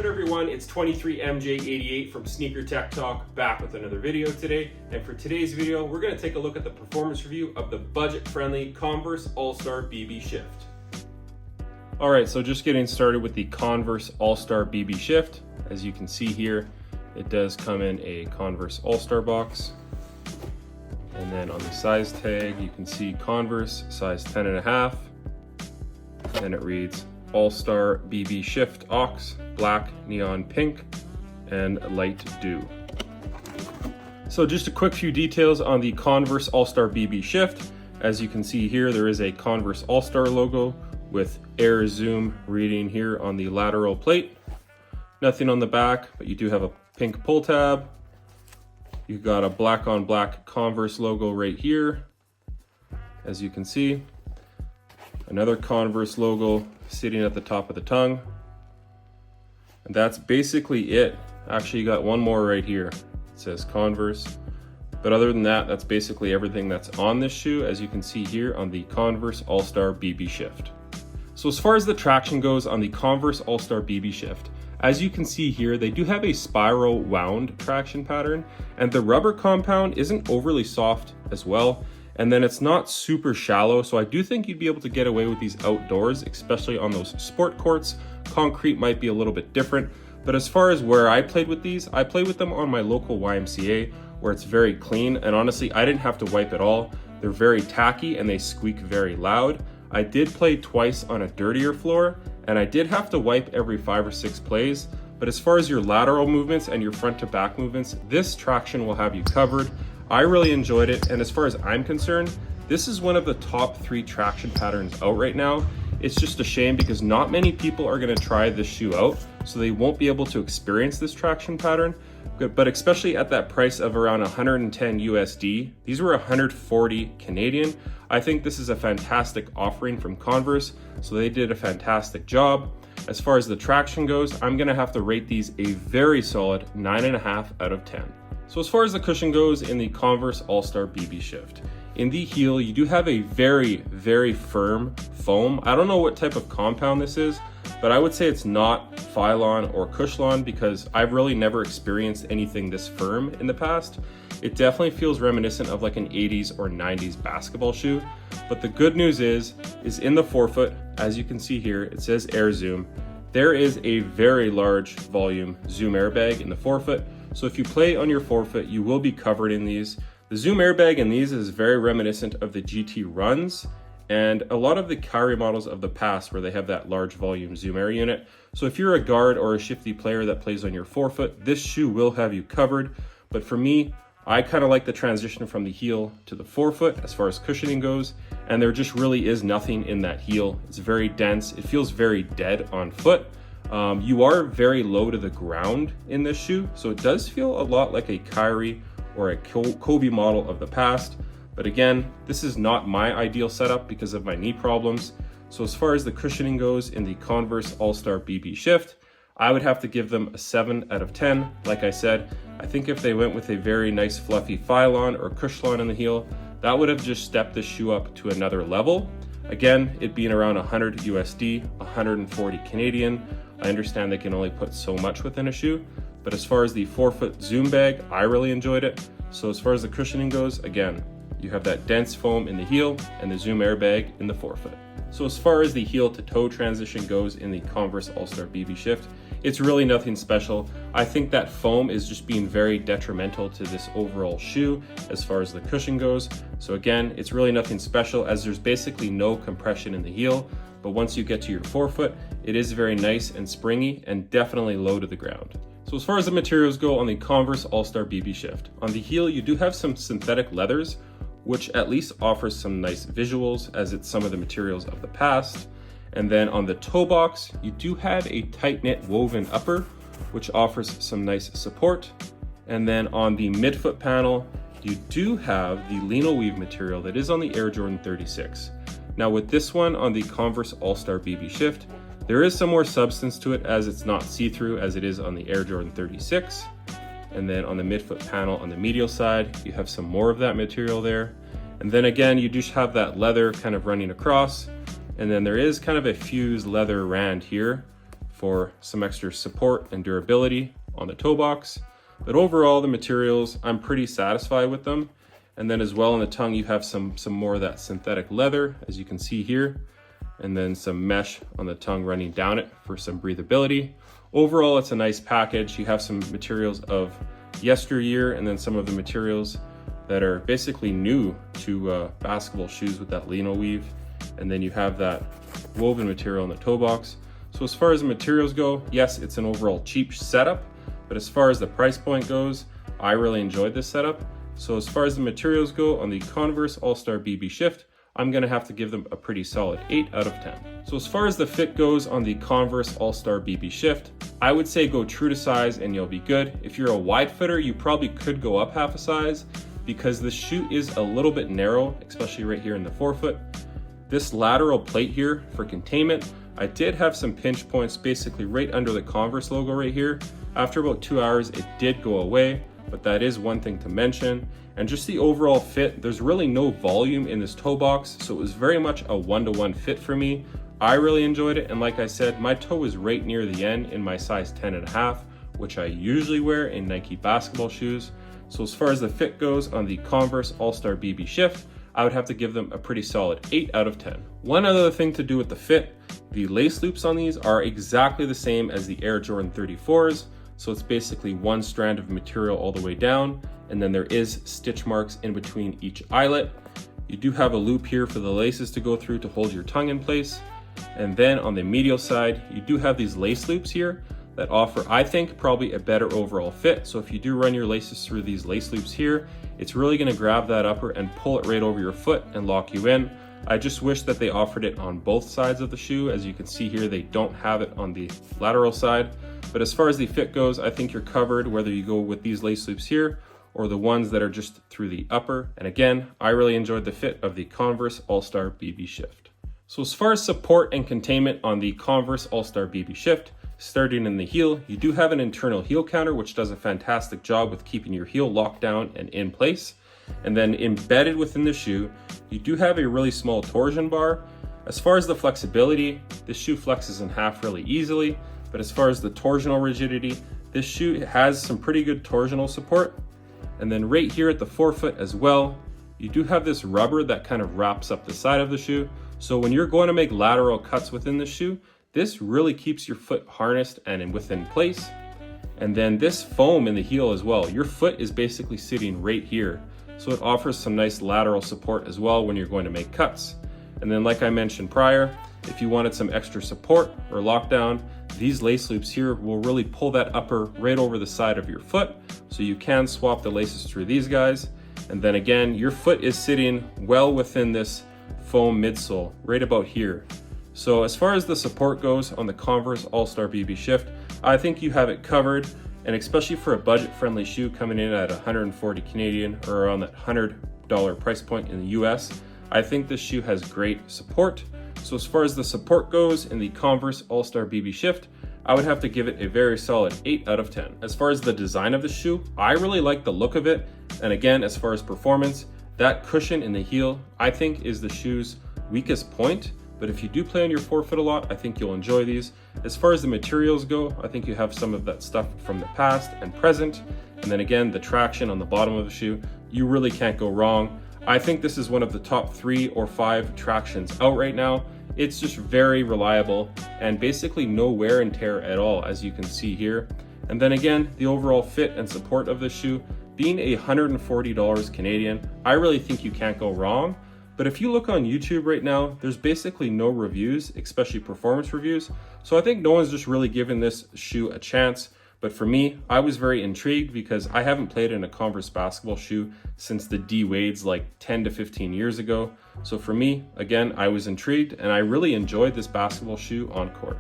good everyone? It's 23MJ88 from Sneaker Tech Talk, back with another video today. And for today's video, we're going to take a look at the performance review of the budget-friendly Converse All-Star BB Shift. Alright, so just getting started with the Converse All-Star BB Shift. As you can see here, it does come in a Converse All-Star box. And then on the size tag, you can see Converse size 10.5. And it reads All-Star BB Shift Ox, black, neon pink, and light dew. So just a quick few details on the Converse All-Star BB Shift. As you can see here, there is a Converse All-Star logo with Air Zoom reading here on the lateral plate. Nothing on the back, but you do have a pink pull tab. You've got a black on black Converse logo right here, as you can see. Another Converse logo sitting at the top of the tongue. And that's basically it. Actually, you got one more right here. It says Converse. But other than that, that's basically everything that's on this shoe, as you can see here on the Converse All-Star BB Shift. So as far as the traction goes on the Converse All-Star BB Shift, as you can see here, they do have a spiral wound traction pattern, and the rubber compound isn't overly soft as well. And then it's not super shallow, so I do think you'd be able to get away with these outdoors, especially on those sport courts. Concrete might be a little bit different, but as far as where I played with these, I played with them on my local YMCA, where it's very clean, and honestly, I didn't have to wipe at all. They're very tacky and they squeak very loud. I did play twice on a dirtier floor, and I did have to wipe every 5 or 6 plays, but as far as your lateral movements and your front to back movements, this traction will have you covered. I really enjoyed it, and as far as I'm concerned, this is one of the top 3 traction patterns out right now. It's just a shame because not many people are going to try this shoe out, so they won't be able to experience this traction pattern. But especially at that price of around 110 USD, these were 140 Canadian. I think this is a fantastic offering from Converse, so they did a fantastic job. As far as the traction goes, I'm going to have to rate these a very solid 9.5 out of 10. So as far as the cushion goes in the Converse All-Star BB Shift, in the heel, you do have a very, very firm foam. I don't know what type of compound this is, but I would say it's not Phylon or Cushlon because I've really never experienced anything this firm in the past. It definitely feels reminiscent of like an 80s or 90s basketball shoe. But the good news is in the forefoot, as you can see here, it says Air Zoom. There is a very large volume Zoom airbag in the forefoot. So if you play on your forefoot, you will be covered in these. The Zoom airbag in these is very reminiscent of the GT Runs and a lot of the Kyrie models of the past where they have that large volume Zoom Air unit. So if you're a guard or a shifty player that plays on your forefoot, this shoe will have you covered. But for me, I kind of like the transition from the heel to the forefoot as far as cushioning goes. And there just really is nothing in that heel. It's very dense. It feels very dead on foot. You are very low to the ground in this shoe, so it does feel a lot like a Kyrie or a Kobe model of the past. But again, this is not my ideal setup because of my knee problems. So as far as the cushioning goes in the Converse All-Star BB Shift, I would have to give them a 7 out of 10. Like I said, I think if they went with a very nice fluffy Phylon or Cushlon in the heel, that would have just stepped the shoe up to another level. Again, it being around 100 USD, 140 Canadian. I understand they can only put so much within a shoe, but as far as the forefoot Zoom bag, I really enjoyed it. So as far as the cushioning goes, again, you have that dense foam in the heel and the Zoom airbag in the forefoot. So as far as the heel to toe transition goes in the Converse All-Star BB Shift, it's really nothing special. I think that foam is just being very detrimental to this overall shoe as far as the cushion goes. So again, it's really nothing special as there's basically no compression in the heel. But once you get to your forefoot, it is very nice and springy and definitely low to the ground. So as far as the materials go on the Converse All-Star BB Shift, on the heel you do have some synthetic leathers, which at least offers some nice visuals as it's some of the materials of the past. And then on the toe box, you do have a tight-knit woven upper, which offers some nice support. And then on the midfoot panel, you do have the lino weave material that is on the Air Jordan 36. Now with this one on the Converse All-Star BB Shift, there is some more substance to it as it's not see-through as it is on the Air Jordan 36. And then on the midfoot panel on the medial side, you have some more of that material there. And then again, you just have that leather kind of running across. And then there is kind of a fused leather rand here for some extra support and durability on the toe box. But overall, the materials, I'm pretty satisfied with them. And then as well on the tongue, you have some more of that synthetic leather, as you can see here, and then some mesh on the tongue running down it for some breathability. Overall, it's a nice package. You have some materials of yesteryear and then some of the materials that are basically new to basketball shoes with that lino weave. And then you have that woven material in the toe box. So as far as the materials go, yes, it's an overall cheap setup, but as far as the price point goes, I really enjoyed this setup. So as far as the materials go on the Converse All-Star BB Shift, I'm gonna have to give them a pretty solid 8 out of 10. So as far as the fit goes on the Converse All-Star BB Shift, I would say go true to size and you'll be good. If you're a wide footer, you probably could go up half a size because the shoe is a little bit narrow, especially right here in the forefoot. This lateral plate here for containment, I did have some pinch points basically right under the Converse logo right here. After about 2 hours, it did go away, but that is one thing to mention. And just the overall fit, there's really no volume in this toe box, so it was very much a one-to-one fit for me. I really enjoyed it, and like I said, my toe is right near the end in my size 10.5, which I usually wear in Nike basketball shoes. So as far as the fit goes on the Converse All-Star BB Shift, I would have to give them a pretty solid 8 out of 10. One other thing to do with the fit, the lace loops on these are exactly the same as the Air Jordan 34s. So it's basically one strand of material all the way down, and then there is stitch marks in between each eyelet. You do have a loop here for the laces to go through to hold your tongue in place. And then on the medial side, you do have these lace loops here that offer, I think, probably a better overall fit. So if you do run your laces through these lace loops here, it's really gonna grab that upper and pull it right over your foot and lock you in. I just wish that they offered it on both sides of the shoe. As you can see here, they don't have it on the lateral side. But as far as the fit goes, I think you're covered whether you go with these lace loops here or the ones that are just through the upper. And again, I really enjoyed the fit of the Converse All-Star BB Shift. So as far as support and containment on the Converse All-Star BB Shift, starting in the heel, you do have an internal heel counter, which does a fantastic job with keeping your heel locked down and in place. And then embedded within the shoe, you do have a really small torsion bar. As far as the flexibility, this shoe flexes in half really easily. But as far as the torsional rigidity, this shoe has some pretty good torsional support. And then right here at the forefoot as well, you do have this rubber that kind of wraps up the side of the shoe. So when you're going to make lateral cuts within the shoe, this really keeps your foot harnessed and within place. And then this foam in the heel as well, your foot is basically sitting right here. So it offers some nice lateral support as well when you're going to make cuts. And then like I mentioned prior, if you wanted some extra support or lockdown, these lace loops here will really pull that upper right over the side of your foot. So you can swap the laces through these guys. And then again, your foot is sitting well within this foam midsole, right about here. So as far as the support goes on the Converse All-Star BB Shift, I think you have it covered. And especially for a budget-friendly shoe coming in at 140 Canadian or around that $100 price point in the US, I think this shoe has great support. So as far as the support goes in the Converse All-Star BB Shift, I would have to give it a very solid 8 out of 10. As far as the design of the shoe, I really like the look of it. And again, as far as performance, that cushion in the heel, I think is the shoe's weakest point. But if you do play on your forefoot a lot, I think you'll enjoy these. As far as the materials go, I think you have some of that stuff from the past and present. And then again, the traction on the bottom of the shoe, you really can't go wrong. I think this is one of the top 3 or 5 tractions out right now. It's just very reliable and basically no wear and tear at all, as you can see here. And then again, the overall fit and support of this shoe, being $140 Canadian, I really think you can't go wrong. But if you look on YouTube right now, there's basically no reviews, especially performance reviews. So I think no one's just really given this shoe a chance. But for me, I was very intrigued because I haven't played in a Converse basketball shoe since the D Wades like 10 to 15 years ago. So for me, again, I was intrigued and I really enjoyed this basketball shoe on court.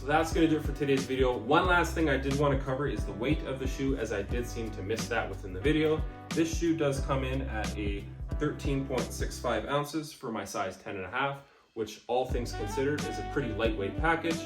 That's going to do it for today's video. One last thing I did want to cover is the weight of the shoe, as I did seem to miss that within the video. This shoe does come in at a 13.65 ounces for my size 10.5, which all things considered is a pretty lightweight package.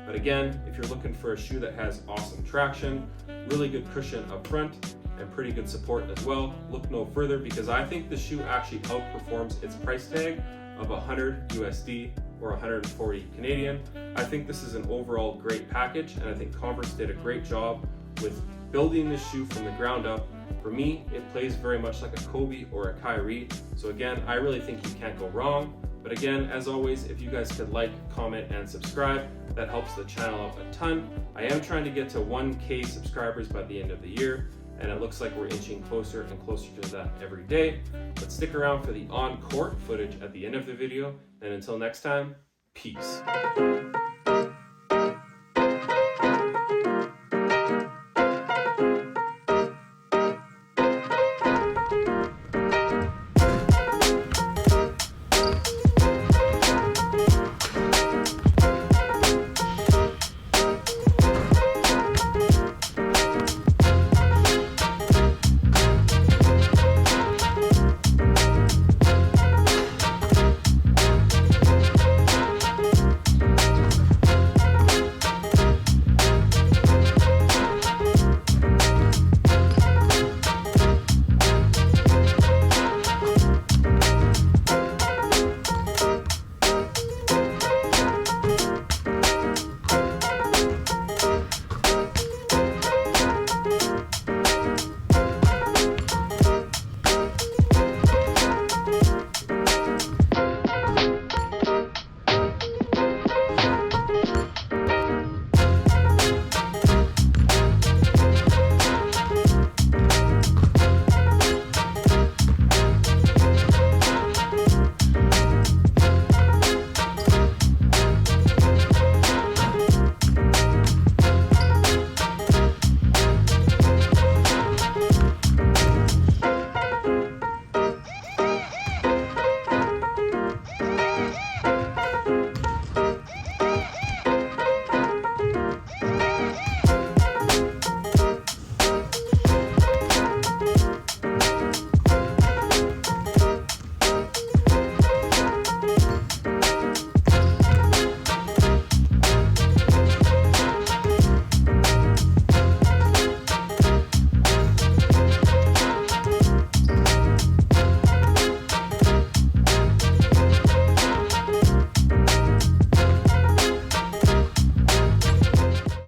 But again, if you're looking for a shoe that has awesome traction, really good cushion up front, and pretty good support as well, look no further, because I think the shoe actually outperforms its price tag of 100 USD or 140 Canadian. I think this is an overall great package, and I think Converse did a great job with building this shoe from the ground up. For me, it plays very much like a Kobe or a Kyrie. So again, I really think you can't go wrong. But again, as always, if you guys could like, comment, and subscribe, that helps the channel out a ton. I am trying to get to 1K subscribers by the end of the year, and it looks like we're inching closer and closer to that every day. But stick around for the on-court footage at the end of the video, and until next time, peace.